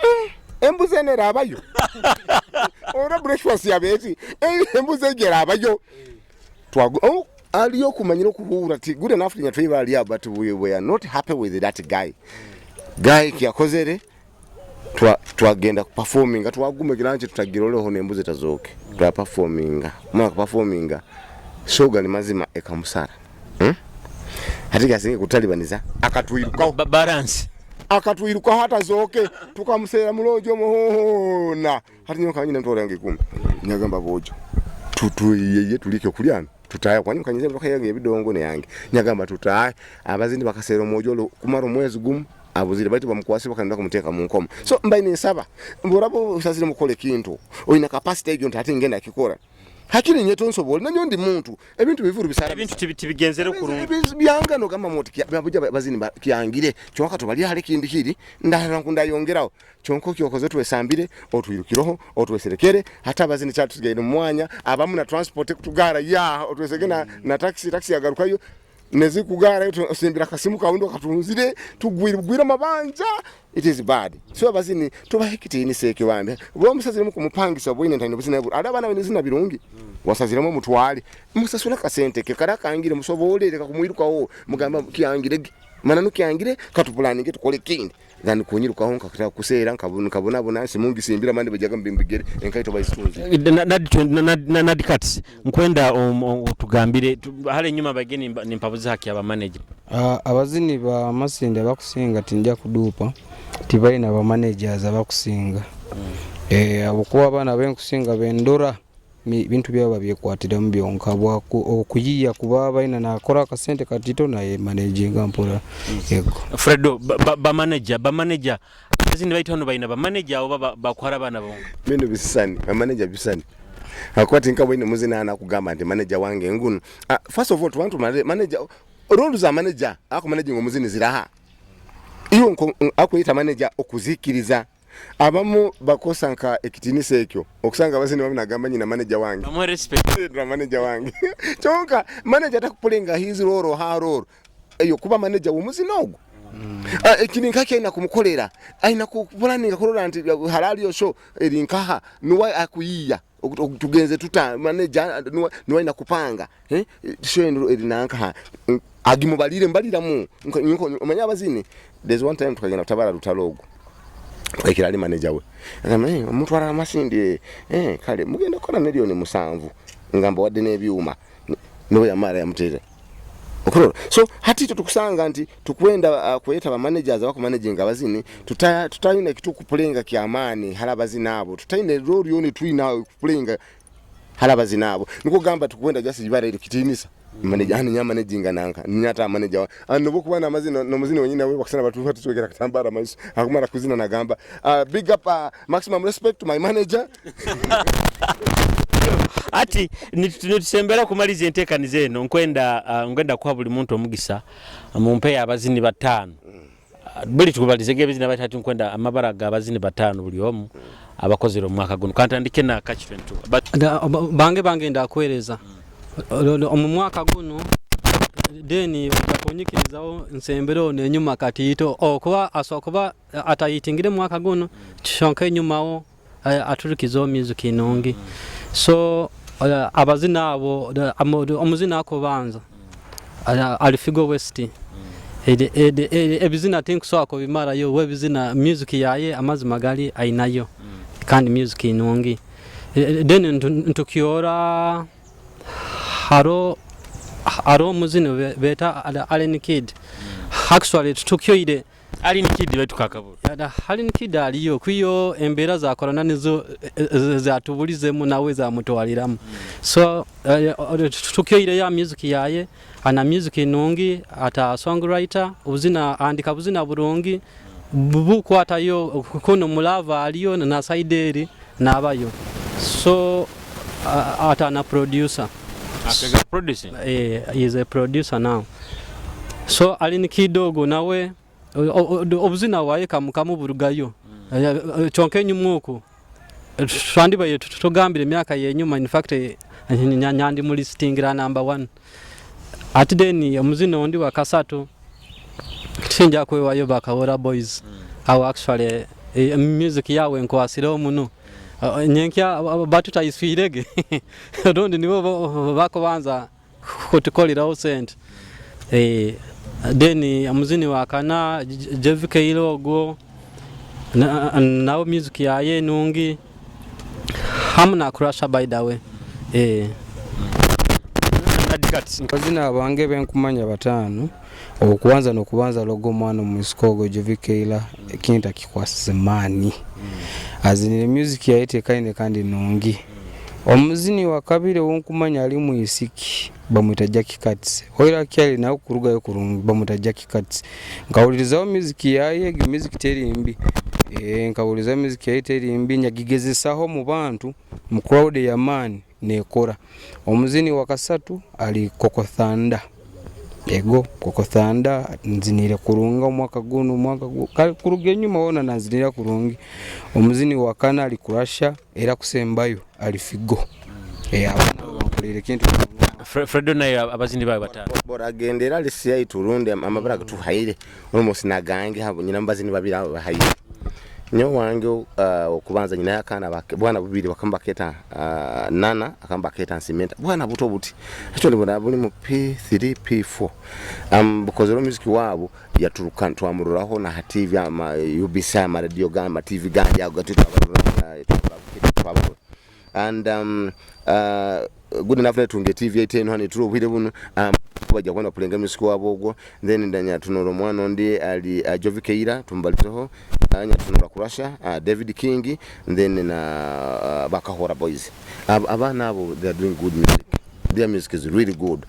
embuze nera abayo ora breakfast yabeti embuze gera abayo twago aliyo kumanyira kuhura ti good enough nya twiba aliya but we are not happy with that guy kiakozere twagenda performing twagume kiranje tutagiroleho nembuze tazoke twa performing shoga ni mazima ekamusara hati gasinge kutalibaniza akatwiruka balance akatwiruka hata zoke tukamusera mulojo muhona hati nyoka nyine ntorange 10 nyagamba bojo tutuyeye tulike kulyana tutaya kwani kanyize bakayage bidongo ne yange nyagamba tutaya abazindi bakasera mojolo kumaro mwezi gumu abuzire bati bamkwasi bakanda kumuteka mu nkoma so mbaine nsaba mborabo usazire mukole kintu oina capacity egyo ntati ngenda kikora hakiri nyeto nsobole nanyo ndi muntu ebintu bivuru bisara ebintu tibigenzere kurungu byangano kama moti babuja bazini kiyangire kyonka tubali hale kindi kiri ndahanga yongeraho kyonko kyokoze twesambire otwirukiroho otweserekere hata bazini cyatu tugaire mwanya abamu na transport kutugara ya otwesegena na taxi yagarukayo nezi kugara simbira kasimu kaundo katunzire tugwira mabanja it is bad so bazini tubahekiti ni seke wambe bo musazire mu kumupangisa bwine ntani buzina abana benizina birungi wasaziremo mutwali musasula kasente ke karakangire musobolere kakumwirukaho mugamba kiyangire mana nukiyangire katupulaninge tukole kindi then kunyiruka honka kata kusera nkabona bona simungi simbira mande bajaga mbimbigere enkaito bayisunze nadikats nkwenda tugambire hale nyuma bageni nimpabuza haki aba manager abazini ba masinde bakusinga tinja kudupa tibaina ba managers abakusinga abokuba abana benkusinga bendora bintu byaba byekwatira mu byonka bwa okuyiya kuba baina nakora akasente katito na managing mpola yego Fredo ba manager azindi baitono baina ba manager abo bakwara bana bongo mino bisani ba manager bisani akwati nka bwine muzina ana kugamba ndi manager wange ngunu first of all to want to manager role za manager ako managing omuzini ziraha iyo akuyita manager okuzikiriza abamu bakosa nka ekitinise ekyo okusanga bazini babinagamba nyina manager wange amwe respect manager wange chonka manager atakupulinga his role ha role eyo kuba manager wumuzinogo ekini nkake ina kumukolera aina kupulaninga kurola nti halali yo show erinkaha nuwa akuyiya tugenze tuta manager nuwa ina kupanga show erinanka agimubalire mbalira mu omanya bazini there's one time tukagenda tabara rutalogo twekira ali manager we ngamba omuntu ara masindi kale mugenda kona milioni 7 ngamba wadde nebyuma no yamara yamutere okoro so hati tukusanga nti tukwenda kweta ba managers bako managing abazini tutayina kitu kupulenga kiamani halabazini abo tutayine role yone twina kupulenga halabazini abo nikugamba tukwenda just ibara ile kitinisa manager hani nyama managing nanka nyata manager anobo kubana amazina no muzini wenyine we bakusana batu hati twegera katambara mayiso akumara kuzina nagamba big up maximum respect to my manager ati nitusembera kumaliza entekanize eno ngwenda kwa buli muntu omugisa mumpe abazini batano buli tukubalizege abazini batatu nkwenda amabaraga abazini batano buli omu abakozero omwaka guno kantandike na catch 22 bange ndakwereza omwaka guno deni bakonyikirizaho nsembero nenyuma katito okuba asokuba atayitingire mwaka guno chonka nyumawo aturikizo music inongi so abazina abo omuzina akubanza alifigo west ebizina tinkuso akobimara yo webizina music yaye amazima gali ainayo kandi music inongi then ntukiora haro muzino beta Allen Kid actually tukyoide Allen Kid betu kakabo Allen Kid aliyo kwiyo embera za corona nizo zatubulizemu nawe za mutwaliramu so tukyoide ya music yaye ana music inongi ata songwriter ubuzina andika buzina burungi bukwatayo kuno mulava aliyo na side eri nabayo so atana producer Akega producing he is a producer now so alini kidogo nawe obuzina waye kamuburugayo chonke nyumuko twandi baye tutogambire myaka yenyuma in fact nyandi muri stingira number 1 ati then omuzina ondi wa kasatu tinja kwewayo bakahora boys how actually music yawe nkwasiro muno nyenkya batuta isfirege dondi nibo bako banza kutukolera sent then omuzini wa kana JVK logo na music yaye nungi hamna kurasha by the way Okuzina abange benkumanya batano okubanza nokubanza logo mwana musikogo JVK kinta kikwasizimani azinire music yaite kaine kandi nungi omuzini wa kabiri wonkumanya ali mu isiki bamwita Jackie Cats oira kyali na okuruga yo kurungi bamwita Jackie Cats ngawuliriza music yaye music terimbi nkawuliriza music yaye terimbi nyagigezesaho mu bantu mu crowd ya man nekora omuzini wa kasatu ali Kokothanda Kokothanda nzinire kurunga omwaka guno kuruge nyuma wona nanzinira kurungi omuzini wa kana ali kurasha era kusembayo ali Figo abana bakulire kintu Fredo naye abazindi bawe batano bora gendera lisiya iturunde amabara gatuhaire almost nagange habo nyina mbazini babira bahayire nyo wange okubanza nyina yakana bwana bubiri bakambaketa nana akambaketa cement bwana buto buti actually bwana buli mu P3 P4 because the music wabo yaturuka twamururaho na TV ama UBC ama radio gama TV gandi agatuta and good enough to tunge TV 10 hani turo bwire buno bajja kwana kulenga music wabo ogwo then ndanya tunoro mwana ndi ali JVK tumbalizeho anya tunora kurasha David King then na bakahora boys abana abo they are doing good music, their music is really good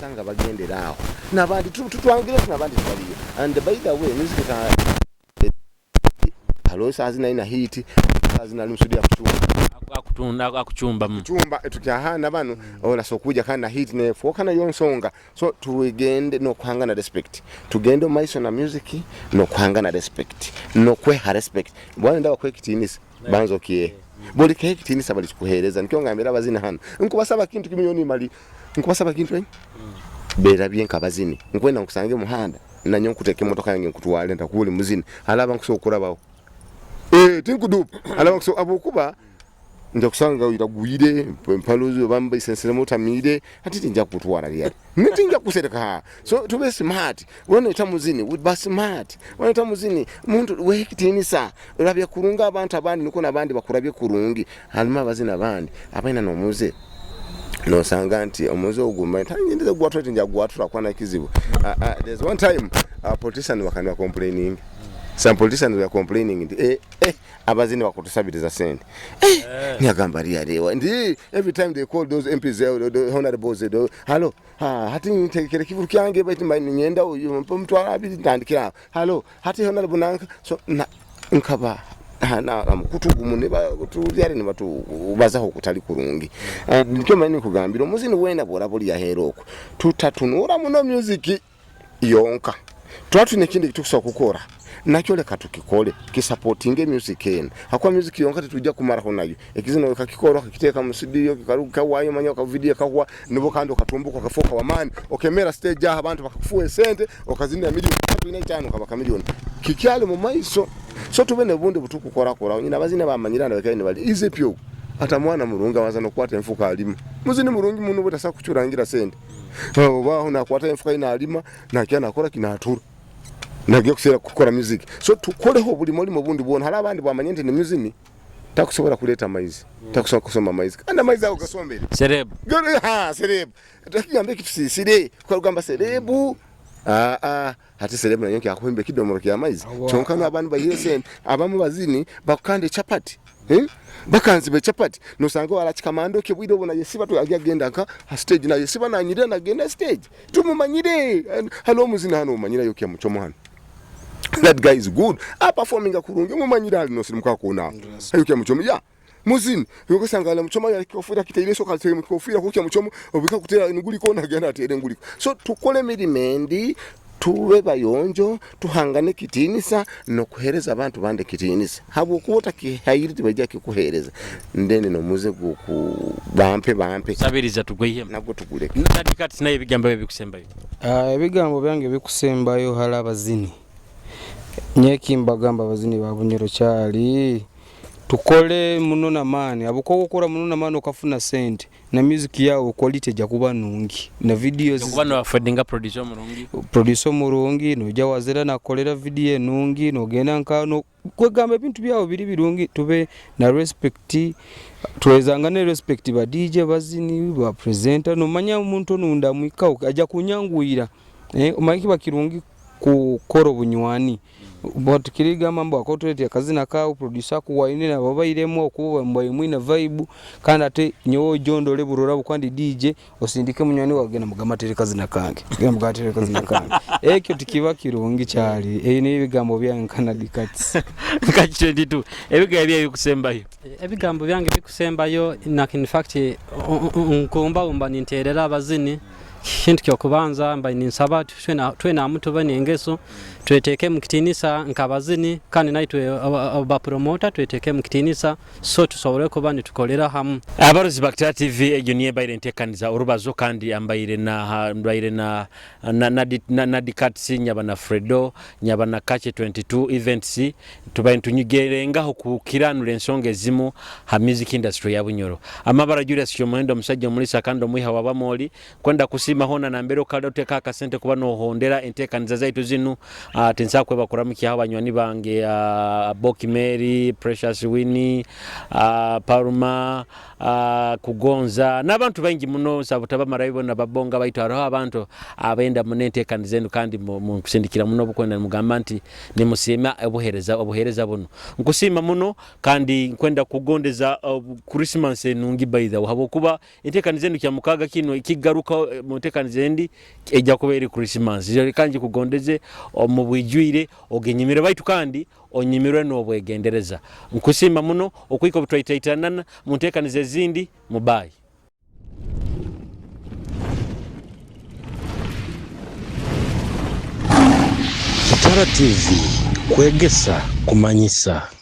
sanga bagenderaho nabandi tutwangire nabandi twaliyo and by the way music halo sazina ina hit sazina limsudia akuchumba tukihana bano ola sokuja kana hit ne fokana yonsonga so tugende no kuhangana respect tugende maiso na music no kuhangana respect no kweha respect bwana ndawa kwekitinisa banzo kiye boli kwekitinisa bali kuhereza nikyongambira bazina hano nkubasaba kintu kimiliyoni mali nkubasaba kintu bera bien kabazini nkwenda nkusange muhanda nanyo nkuteke motoka yange nkutwale ndakuli muzini alaba nkusokura bawo tinkudup alaba nkuso abokuba njakusanga iraguyire mpalozo bamba isensere motamide ati tinja kutwara yali nitinja kusereka so to be smart wona itamuzini with be smart wona itamuzini muntu wekitinisa urabya kurunga abantu abandi nuko nabandi bakurabye kurungi halima bazina bandi abaina no muze no sanganti omuze ogumba tangendeze gwatwa tinja gwatwa kwana kizibu there's one time politician wakana complaining some politicians were complaining abazini bakutusabiriza sente nyagamba riya and every time they call those MPs the honorables hello hati ntekere kivuru kyange bati nyenda mtu abiri ndandikira hello hati honorable nanka so nkaba na kutugumune batuyare ne batu bazaho kutali kurungi nikyo mani kugambira omuzini wena bora boli ya heroko tutatunura muno music yonka twatu nekindi kitukusa kukora nakyo leka tukikole kisupportinge music ene akwa music yonka tujja kumaraho nayo ekizino kakikoro kakiteka mu studio kikaruka wayo manyo ka video kakwa nibo kandi okatumbuka kafoka wamani okemera stage aha abantu bakakufuwe sente okazinda milioni 3.5 kabaka milioni kikyale mu maiso so tubene bunde butuku kora nyina bazina bamanyirana bakaine bali easy pyo ata mwana murunga waza no kwata enfuka alima muzini murungi muno butasa kuchurangira sente baho na kwata enfuka ina alima na kyana akora kinatura nagiye kusera kukora music so tukoleho buli muri mu bundi bona hari abandi bamanyente ne music takusobora kuleta maize takusobora kusoma maize kandi maize aho gasombere sereb sereb takigambe kitu sire kwa rugamba serebu hati sereb na yonke akwembe kidomoro kya maize chonkano abantu bahise abamu bazini bakande chapati bakanzi be chapati no sango wala chikamando ke bwido bona yesiba to agenda ka stage na yesiba na nyire na genda stage tumumanyire halo muzina hano manyira yoke muchomo hano That guy is good. Performing kurungi mumanyira ali no simuka kuona. Ayo kya muchomo ya. Muzini yokosangala muchoma ya kofira kitaile soka tele kofira kukya muchomo obika kutera nguli kona gana tere nguli. So tukole mirimendi tuwe bayonjo tuhangane kitinisa no kuhereza abantu bande kitinisa habo kuota kihayiri tibajya kikuhereza ndene no muze ku bampe sabiriza tugweye nabwo tugule ndadikati naye bigambo bikusembayo ebigambo byange bikusembayo hala abazini nyekimba gamba abazini babunyero cyali tukole muno na mani abukoko kora muno na mani okafuna sente na music yao quality ja kuba nungi na videos kuba no afadinga producer murungi no jawazera na kolera video nungi no gena nkano kwegamba bintu byao biri birungi tube na respect tuwezangane respect ba DJ bazini ba presenter no manya umuntu nunda mwika aja kunyanguira umayiki bakirungi ku koro bunywani but kiriga mambo akotorete akazina kao producer kuwaine na babairemo okuba mbaye na vibe kandi ate nyowo jondole burora bukwandi DJ osindike munywani wagena mugamatere kazina kange mugatere kazina kange ekyo tikiba kirungi cyali ni ibigambo byankana dikati kati 22 ebigambo byabikusembayo ebigambo byange bikusembayo in fact nkumba ninterera abazini kintu kyokubanza mbaye ninsaba twena mutu banengeso tweteke mukitinisa nkabazini kandi naitwe ba promoter tweteke mukitinisa so tusobore kuba nitukolera hamu abarozi ba Kitara TV ejo niye bayire ntekaniza urubazo kandi ambayire na dikatsi nyabana Fredo nyabana Kache 22 events tubaye tunyigerenga ku kiranure ensonge zimu ha music industry ya Bunyoro amabara Julius Kyomendo musajja mulisa kandi omuiha wabamoli kwenda kusima hona na mbero kada uteka akasente kuba no hondera entekaniza zaitu zinu tensa kweba kuramukiya abanywani bange Boki Mary Precious Winnie Paruma kugonza nabantu bangi muno sabutaba marayibo na babonga bayitaro abantu abenda munentekaniza zenu kandi mu kusindikira muno bukwenda mugamba nti ni musima obuhereza buno nkusima muno kandi kwenda kugondeza Christmas nungi bayiza habo kuba entekaniza zenu kya mukaga kino ikigaruka mutekaniza endi ejja kubera Christmas kanji kugondeze omubwijwire ogenyimira baitu kandi onyimirwe no bwegendereza nkusima muno okwiko butwaitaitanana muntekanize zindi mubayi Kitara TV Kwegesa Kumanyisa.